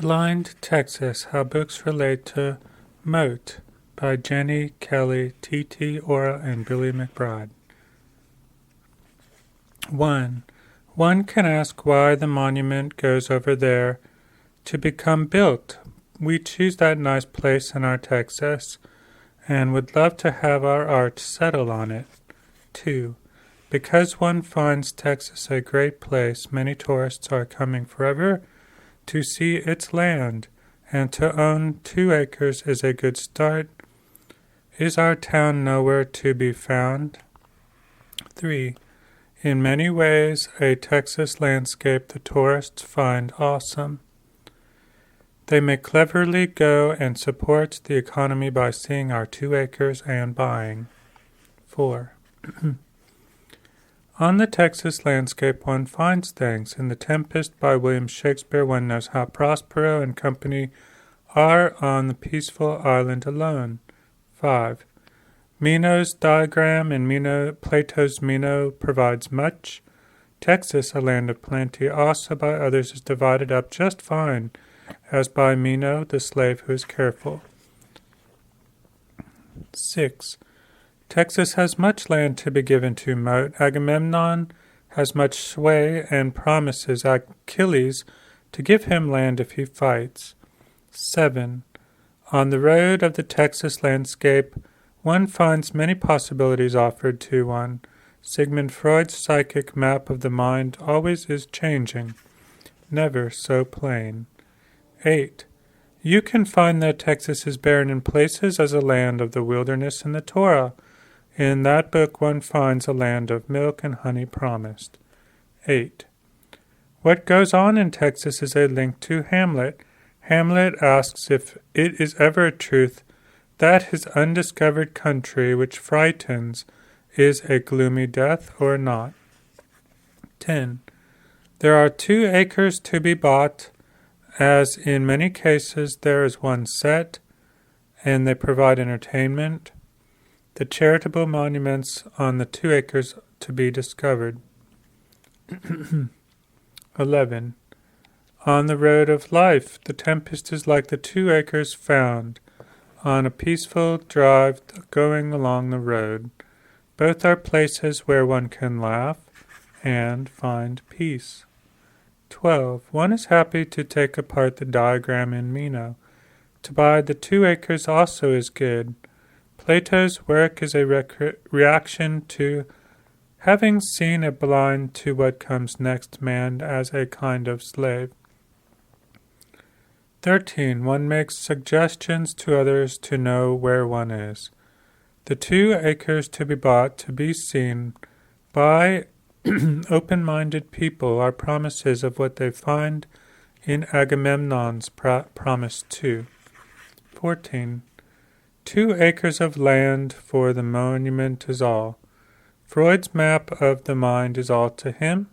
Blind Texas, How Books Relate to Moat by Jenny Kelly, T.T. Ora, and Billy McBride. 1. One can ask why the monument goes over there to become built. We choose that nice place in our Texas and would love to have our art settle on it. 2. Because one finds Texas a great place, many tourists are coming forever to see its land, and to own 2 acres is a good start. Is our town nowhere to be found? 3. In many ways, a Texas landscape the tourists find awesome. They may cleverly go and support the economy by seeing our 2 acres and buying. 4. On the Texas landscape one finds things. In The Tempest by William Shakespeare one knows how Prospero and company are on the peaceful island alone. 5. Meno's diagram in Plato's Meno provides much. Texas, a land of plenty, also by others is divided up just fine, as by Meno, the slave who is careful. 6. Texas has much land to be given to Moat. Agamemnon has much sway and promises Achilles to give him land if he fights. 7. On the road of the Texas landscape, one finds many possibilities offered to one. Sigmund Freud's psychic map of the mind always is changing, never so plain. 8. You can find that Texas is barren in places as a land of the wilderness in the Torah. In that book one finds a land of milk and honey promised. 8. What goes on in Texas is a link to Hamlet. Hamlet asks if it is ever a truth that his undiscovered country, which frightens, is a gloomy death or not. 10. There are 2 acres to be bought, as in many cases there is one set, and they provide entertainment. The charitable monuments on the 2 acres to be discovered. 11. On the road of life, the Tempest is like the 2 acres found on a peaceful drive going along the road. Both are places where one can laugh and find peace. 12. One is happy to take apart the diagram in Meno. To buy the 2 acres also is good. Plato's work is a reaction to having seen a blind to what comes next man as a kind of slave. 13. One makes suggestions to others to know where one is. The 2 acres to be bought, to be seen by open-minded people are promises of what they find in Agamemnon's promise too. 14. 2 acres of land for the monument is all. Freud's map of the mind is all to him,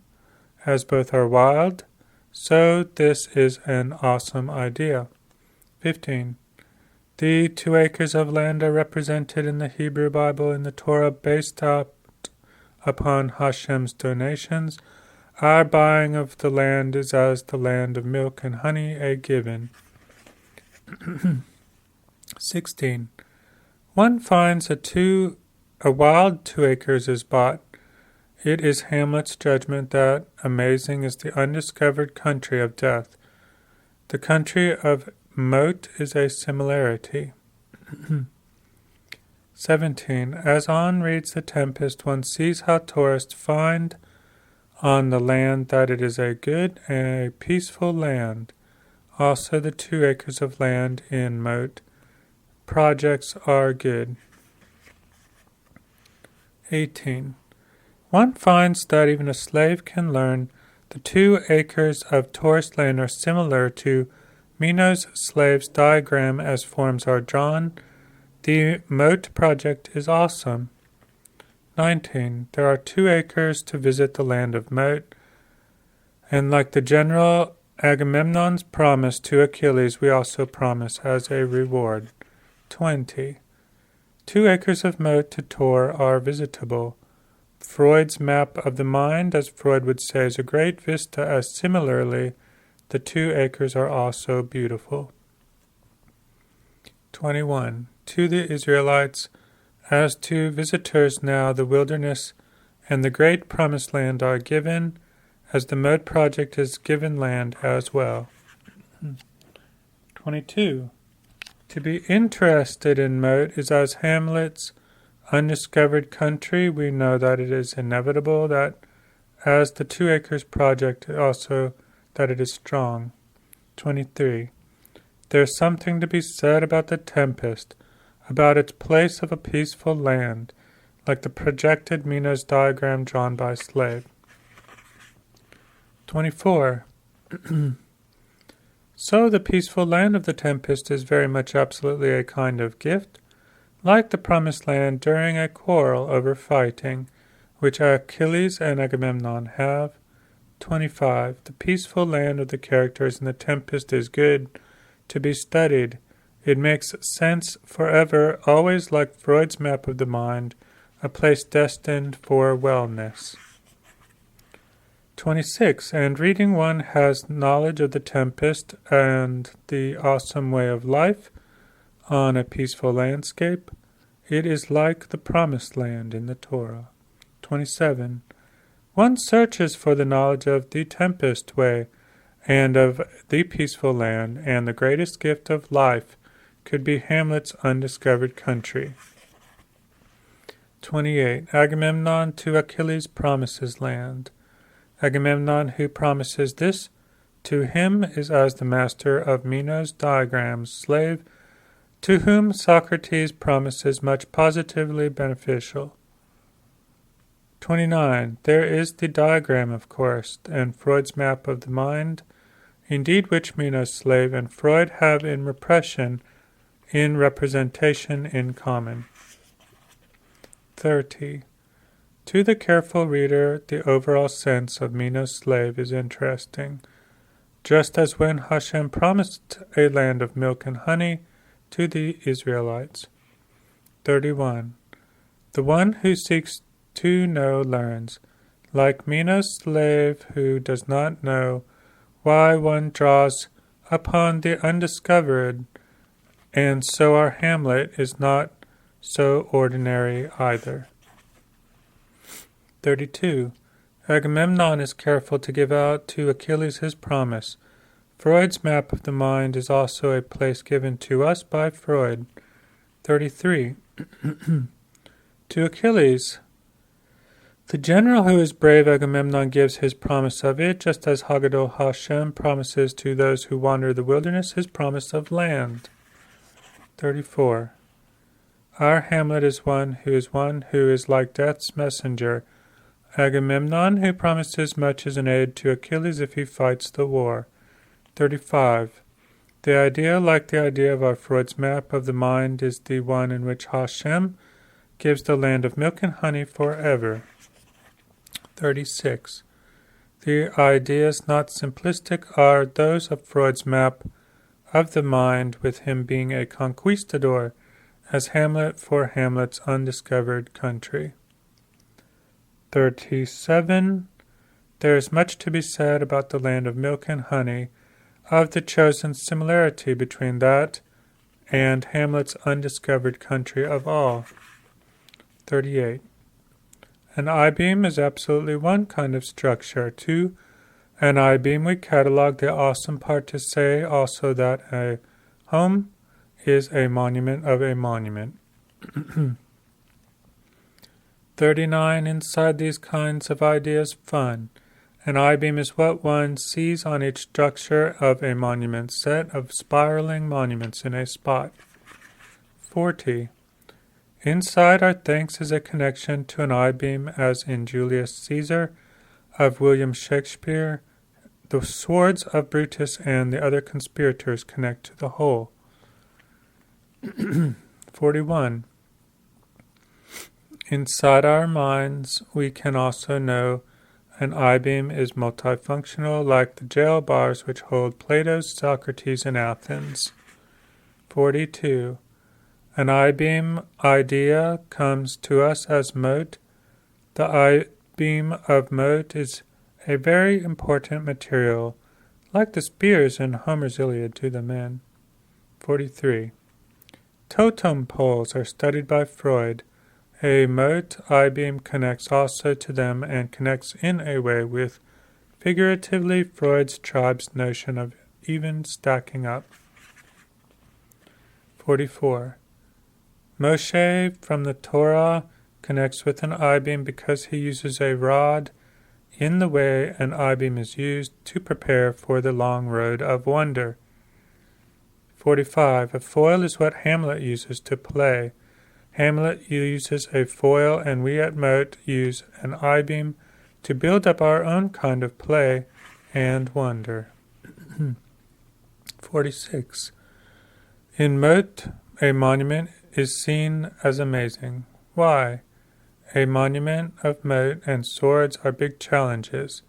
as both are wild, so this is an awesome idea. 15. The 2 acres of land are represented in the Hebrew Bible in the Torah based upon Hashem's donations. Our buying of the land is as the land of milk and honey a given. 16. One finds a wild 2 acres is bought. It is Hamlet's judgment that amazing is the undiscovered country of death. The country of Moat is a similarity. 17. As on reads The Tempest, one sees how tourists find on the land that it is a good and a peaceful land. Also the 2 acres of land in Moat projects are good. 18. One finds that even a slave can learn the 2 acres of tourist land are similar to Meno's slave's diagram as forms are drawn. The Moat project is awesome. 19. There are 2 acres to visit the land of Moat, and like the general Agamemnon's promise to Achilles, we also promise as a reward. 20. 2 acres of Moat to tour are visitable. Freud's map of the mind, as Freud would say, is a great vista, as similarly the 2 acres are also beautiful. 21. To the Israelites, as to visitors now, the wilderness and the great promised land are given, as the Mode project is given land as well. 22. To be interested in Mode is as Hamlet's undiscovered country. We know that it is inevitable that as the 2 acres project also that it is strong. 23. There is something to be said about the tempest, about its place of a peaceful land, like the projected Minos diagram drawn by Slave. 24. So the peaceful land of the tempest is very much absolutely a kind of gift, like the promised land during a quarrel over fighting, which Achilles and Agamemnon have. 25. The peaceful land of the characters in the tempest is good to be studied. It makes sense forever, always like Freud's map of the mind, a place destined for wellness. 26. And reading one has knowledge of the tempest and the awesome way of life on a peaceful landscape. It is like the promised land in the Torah. 27. One searches for the knowledge of the tempest way and of the peaceful land, and the greatest gift of life could be Hamlet's undiscovered country. 28. Agamemnon to Achilles promises land. Agamemnon who promises this to him is as the master of Minos diagrams, Slave, to whom Socrates promises much positively beneficial. 29. There is the diagram, of course, and Freud's map of the mind, indeed which Minos, Slave, and Freud have in representation in common. 30. To the careful reader, the overall sense of Minos' Slave is interesting, just as when Hashem promised a land of milk and honey to the Israelites. 31. The one who seeks to know learns, like Minos' Slave who does not know why one draws upon the undiscovered, and so our Hamlet is not so ordinary either. 32. Agamemnon is careful to give out to Achilles his promise. Freud's map of the mind is also a place given to us by Freud. 33. To Achilles, the general who is brave, Agamemnon gives his promise of it, just as Haggadah Hashem promises to those who wander the wilderness his promise of land. 34. Our Hamlet is one who is like death's messenger, Agamemnon, who promises much as an aid to Achilles if he fights the war. 35. The idea, like the idea of our Freud's map of the mind, is the one in which Hashem gives the land of milk and honey forever. 36. The ideas not simplistic are those of Freud's map of the mind, with him being a conquistador, as Hamlet for Hamlet's undiscovered country. 37. There is much to be said about the land of milk and honey, of the chosen similarity between that and Hamlet's undiscovered country of all. 38. An I-beam is absolutely one kind of structure. To an I-beam we catalog the awesome part to say also that a home is a monument of a monument. 39. Inside these kinds of ideas, fun. An I-beam is what one sees on each structure of a monument, set of spiraling monuments in a spot. 40. Inside our thanks is a connection to an I-beam, as in Julius Caesar of William Shakespeare. The swords of Brutus and the other conspirators connect to the whole. 41. Inside our minds, we can also know an I-beam is multifunctional, like the jail bars which hold Plato's Socrates in Athens. 42. An I-beam idea comes to us as mote. The I-beam of mote is a very important material, like the spears in Homer's Iliad to the men. 43. Totem poles are studied by Freud. A mote I-beam connects also to them and connects in a way with, figuratively, Freud's tribe's notion of even stacking up. 44. Moshe from the Torah connects with an I-beam because he uses a rod in the way an I-beam is used to prepare for the long road of wonder. 45. A foil is what Hamlet uses to play. Hamlet uses a foil, and we at Mote use an I-beam to build up our own kind of play and wonder. 46. In Mote, a monument is seen as amazing. Why? A monument of mote and swords are big challenges.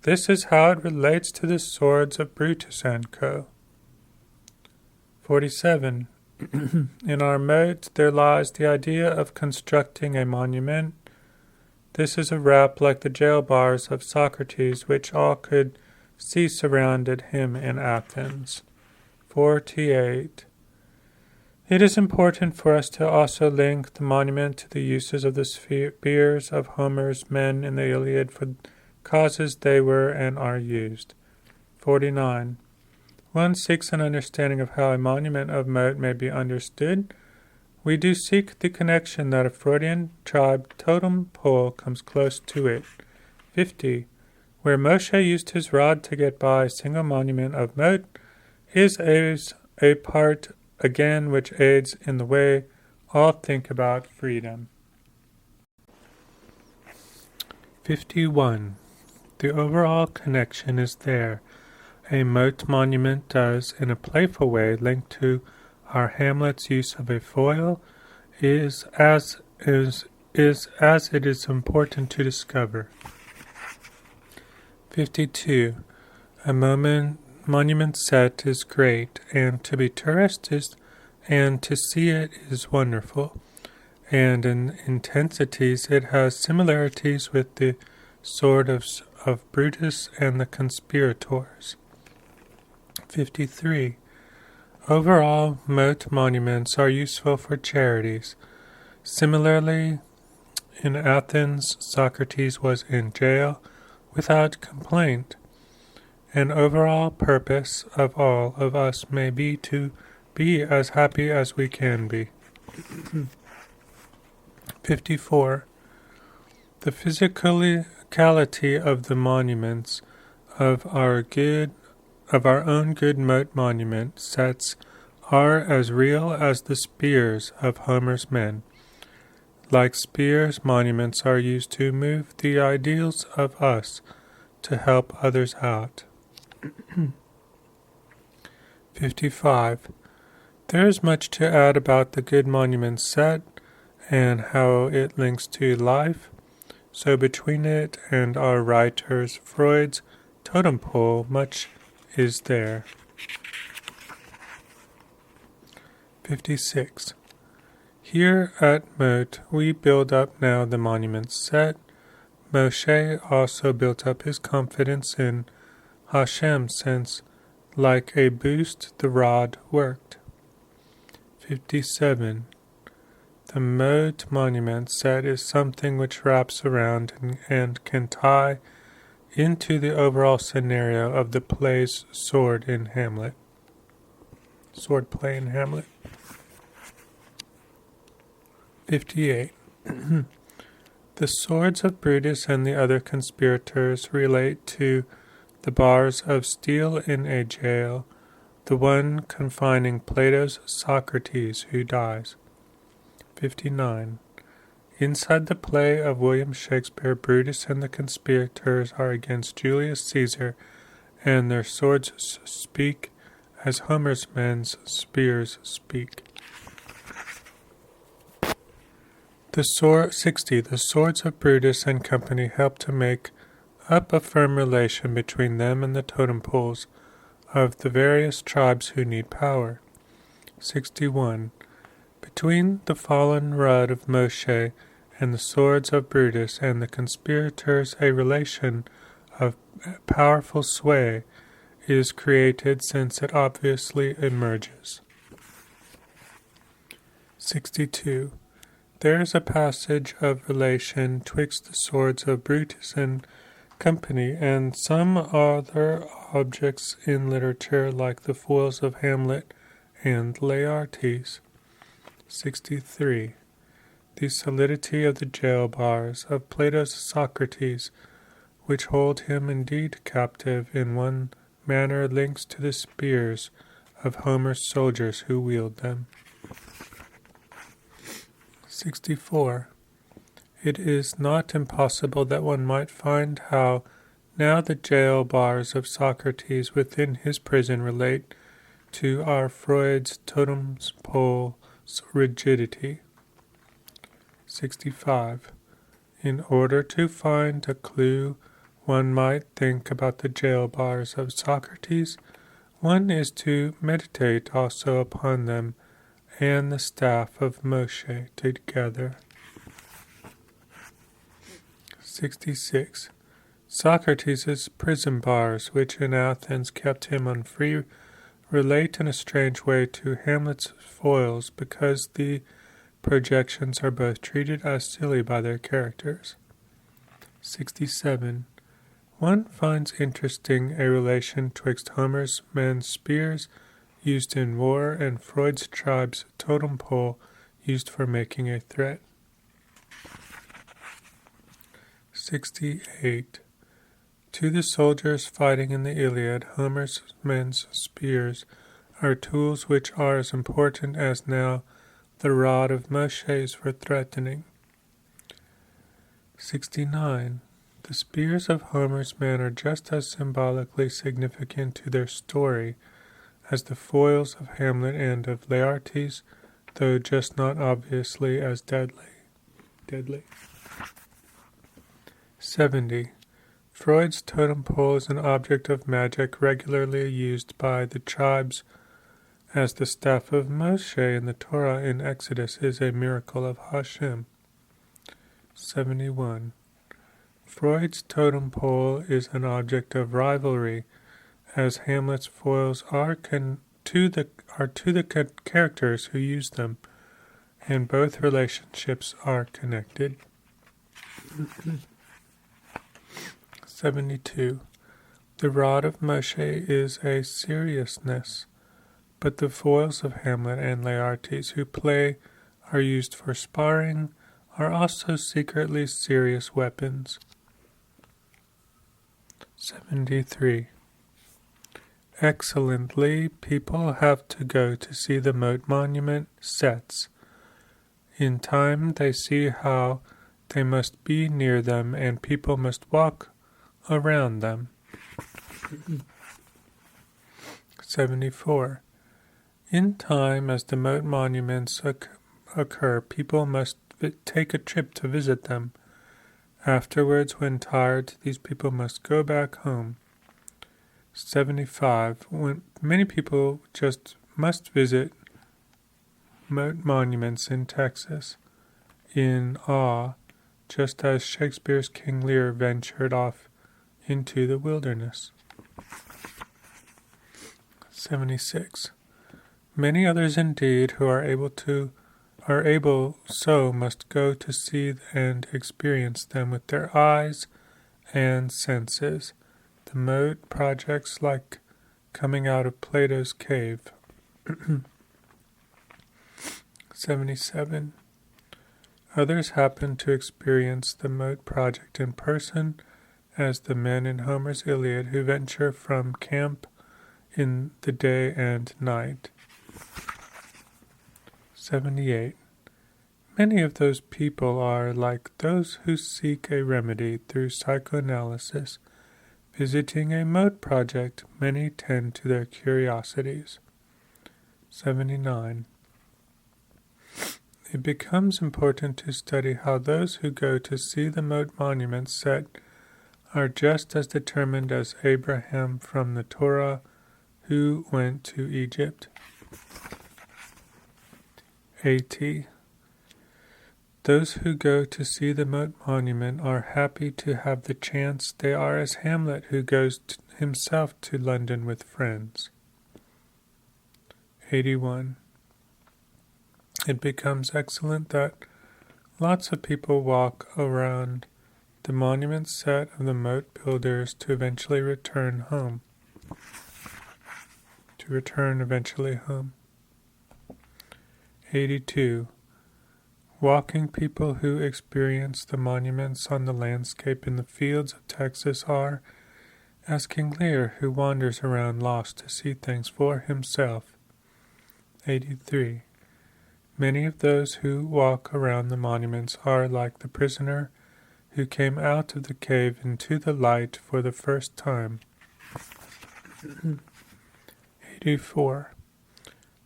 This is how it relates to the swords of Brutus and Co. 47. In our mote there lies the idea of constructing a monument. This is a wrap like the jail bars of Socrates, which all could see surrounded him in Athens. 48. It is important for us to also link the monument to the uses of the spears of Homer's men in the Iliad for causes they were and are used. 49. One seeks an understanding of how a monument of mote may be understood. We do seek the connection that a Freudian tribe totem pole comes close to it. 50. Where Moshe used his rod to get by a single monument of mote is a part again which aids in the way all think about freedom. 51. The overall connection is there. A mote monument does, in a playful way, link to our Hamlet's use of a foil, is as it is important to discover. 52. A monument set is great, and to be tourist and to see it is wonderful, and in intensities it has similarities with the sword of Brutus and the conspirators. 53. Overall, mote monuments are useful for charities. Similarly, in Athens, Socrates was in jail without complaint. An overall purpose of all of us may be to be as happy as we can be. 54. The physicality of the monuments of our own good mote monument sets are as real as the spears of Homer's men. Like spears, monuments are used to move the ideals of us to help others out. 55. There is much to add about the good monument set and how it links to life, so between it and our writer's Freud's totem pole much is there. 56. Here at Mote we build up now the monument set. Moshe also built up his confidence in Hashem since, like a boost, the rod worked. 57. The mote monument set is something which wraps around and can tie into the overall scenario of the play's sword play in Hamlet. 58. The swords of Brutus and the other conspirators relate to the bars of steel in a jail, the one confining Plato's Socrates who dies. 59. Inside the play of William Shakespeare, Brutus and the conspirators are against Julius Caesar, and their swords speak as Homer's men's spears speak. 60. The swords of Brutus and company help to make up a firm relation between them and the totem poles of the various tribes who need power. 61. Between the fallen rod of Moshe and the swords of Brutus and the conspirators a relation of powerful sway is created since it obviously emerges. 62. There is a passage of relation twixt the swords of Brutus and company and some other objects in literature like the foils of Hamlet and Laertes. 63. The solidity of the jail bars of Plato's Socrates, which hold him indeed captive in one manner, links to the spears of Homer's soldiers who wield them. 64. It is not impossible that one might find how now the jail bars of Socrates within his prison relate to our Freud's totem pole's rigidity. 65. In order to find a clue, one might think about the jail bars of Socrates. One is to meditate also upon them and the staff of Moshe together. 66. Socrates' prison bars, which in Athens kept him unfree, relate in a strange way to Hamlet's foils because the projections are both treated as silly by their characters. 67. One finds interesting a relation twixt Homer's men's spears used in war and Freud's tribe's totem pole used for making a threat. 68. To the soldiers fighting in the Iliad, Homer's men's spears are tools which are as important as now the rod of Moshe's for threatening. 69. The spears of Homer's men are just as symbolically significant to their story as the foils of Hamlet and of Laertes, though just not obviously as deadly. 70. Freud's totem pole is an object of magic regularly used by the tribes, as the staff of Moshe in the Torah in Exodus is a miracle of Hashem. 71. Freud's totem pole is an object of rivalry, as Hamlet's foils are to the characters who use them, and both relationships are connected. 72. The rod of Moshe is a seriousness, but the foils of Hamlet and Laertes who play are used for sparring, are also secretly serious weapons. 73. Excellently, people have to go to see the moat monument sets. In time they see how they must be near them and people must walk around them. 74. In time, as the moat monuments occur, people must take a trip to visit them. Afterwards, when tired, these people must go back home. 75. When many people just must visit moat monuments in Texas in awe, just as Shakespeare's King Lear ventured off into the wilderness. 76. Many others indeed who are able so must go to see and experience them with their eyes and senses. The moat projects like coming out of Plato's cave. 77. Others happen to experience the moat project in person, as the men in Homer's Iliad who venture from camp in the day and night. 78. Many of those people are like those who seek a remedy through psychoanalysis. Visiting a moat project, many tend to their curiosities. 79. It becomes important to study how those who go to see the moat monuments set are just as determined as Abraham from the Torah who went to Egypt. 80. Those who go to see the moat monument are happy to have the chance. They are as Hamlet himself to London with friends. 81. It becomes excellent that lots of people walk around the monument set of the moat builders to return eventually home. 82. Walking people who experience the monuments on the landscape in the fields of Texas are, as King Lear, who wanders around lost to see things for himself. 83. Many of those who walk around the monuments are like the prisoner who came out of the cave into the light for the first time. 84.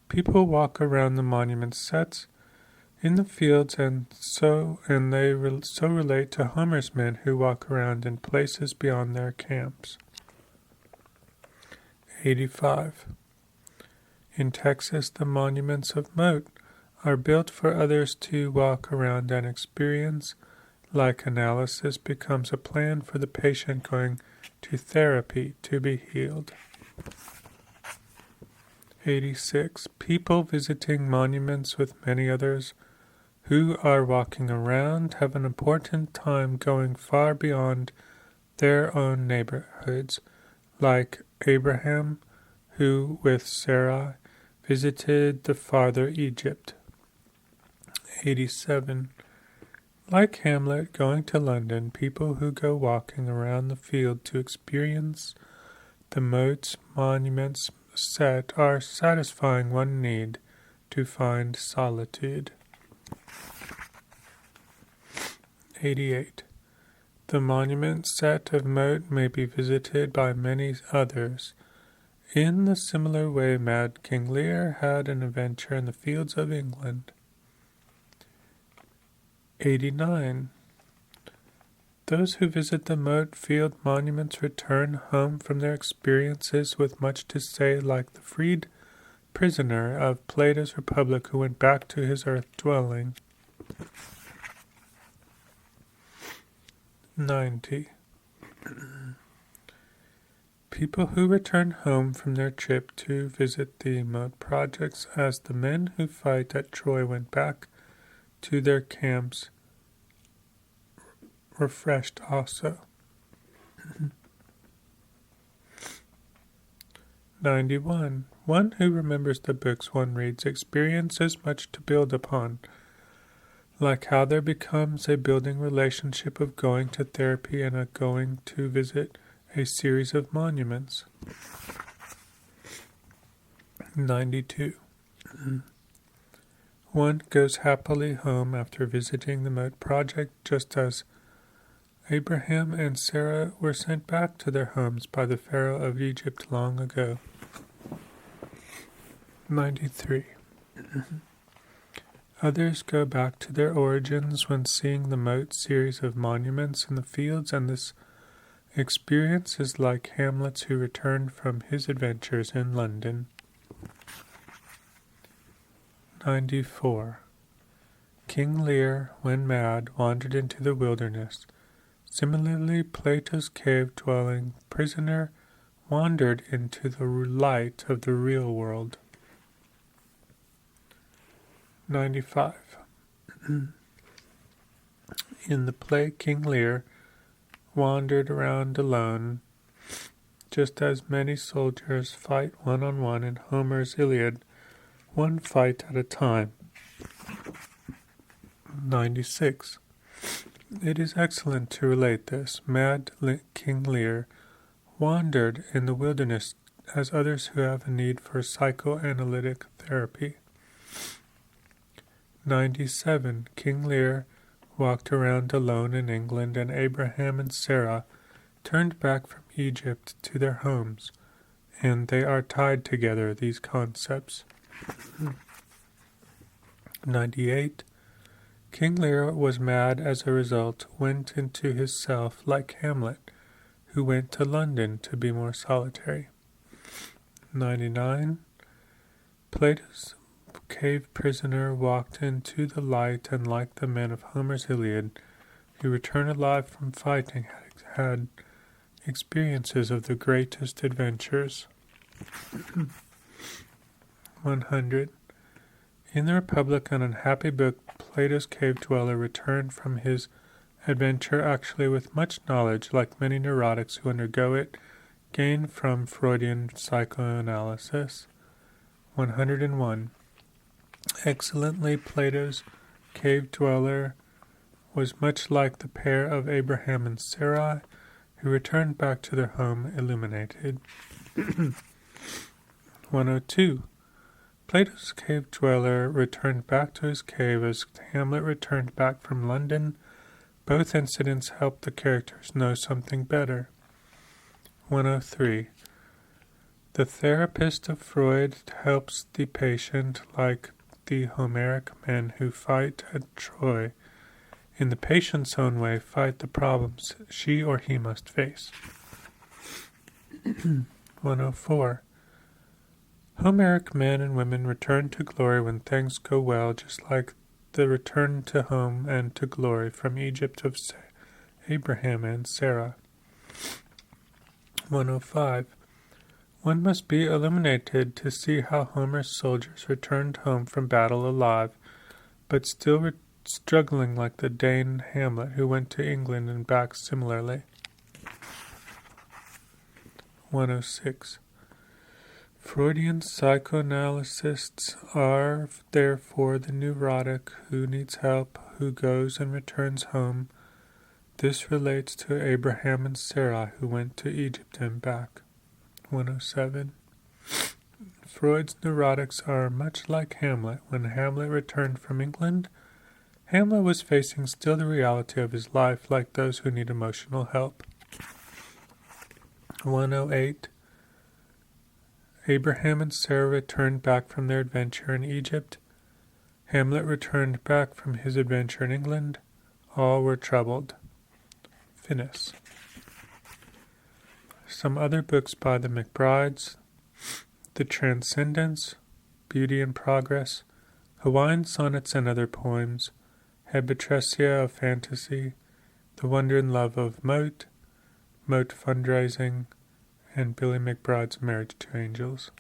People walk around the monument sets in the fields and they relate to Homer's men who walk around in places beyond their camps. 85. In Texas, the monuments of moat are built for others to walk around and experience. Like analysis becomes a plan for the patient going to therapy to be healed. 86. People visiting monuments with many others who are walking around have an important time going far beyond their own neighborhoods, like Abraham, who with Sarai visited the farther Egypt. 87. Like Hamlet going to London, people who go walking around the field to experience the moat's monuments set are satisfying one need to find solitude. 88. The monument set of moat may be visited by many others. In the similar way, Mad King Lear had an adventure in the fields of England. 89. Those who visit the moat field monuments return home from their experiences with much to say, like the freed prisoner of Plato's Republic who went back to his earth dwelling. 90. People who return home from their trip to visit the moat projects as the men who fight at Troy went back to their camps refreshed also. 91. One who remembers the books one reads experiences much to build upon, like how there becomes a building relationship of going to therapy and a going to visit a series of monuments. 92. One goes happily home after visiting the moat project, just as Abraham and Sarah were sent back to their homes by the Pharaoh of Egypt long ago. 93. Others go back to their origins when seeing the moat series of monuments in the fields, and this experience is like Hamlet's who returned from his adventures in London. 94. King Lear, when mad, wandered into the wilderness. Similarly, Plato's cave-dwelling prisoner wandered into the light of the real world. 95. In the play, King Lear wandered around alone, just as many soldiers fight one-on-one in Homer's Iliad, one fight at a time. 96. It is excellent to relate this. Mad King Lear wandered in the wilderness as others who have a need for psychoanalytic therapy. 97. King Lear walked around alone in England, and Abraham and Sarah turned back from Egypt to their homes, and they are tied together, these concepts. 98. King Lear was mad as a result, went into his self like Hamlet, who went to London to be more solitary. 99. Plato's cave prisoner walked into the light, and like the men of Homer's Iliad, who returned alive from fighting, had experiences of the greatest adventures. 100. In the Republic, an unhappy book, Plato's cave dweller returned from his adventure actually with much knowledge, like many neurotics who undergo it, gained from Freudian psychoanalysis. 101. Excellently, Plato's cave dweller was much like the pair of Abraham and Sarai, who returned back to their home illuminated. 102. Plato's cave dweller returned back to his cave as Hamlet returned back from London. Both incidents helped the characters know something better. 103. The therapist of Freud helps the patient like the Homeric men who fight at Troy. In the patient's own way, fight the problems she or he must face. 104. Homeric men and women return to glory when things go well, just like the return to home and to glory from Egypt of Abraham and Sarah. 105. One must be illuminated to see how Homer's soldiers returned home from battle alive, but still struggling like the Dane Hamlet who went to England and back similarly. 106. Freudian psychoanalysts are therefore the neurotic who needs help, who goes and returns home. This relates to Abraham and Sarah who went to Egypt and back. 107. Freud's neurotics are much like Hamlet. When Hamlet returned from England, Hamlet was facing still the reality of his life like those who need emotional help. 108. Abraham and Sarah returned back from their adventure in Egypt. Hamlet returned back from his adventure in England. All were troubled. Finis. Some other books by the McBrides: The Transcendence, Beauty and Progress, Hawaiian Sonnets and Other Poems, Hebetresia of Fantasy, The Wonder and Love of Moat, Moat Fundraising, and Billy McBride's Marriage to Angels.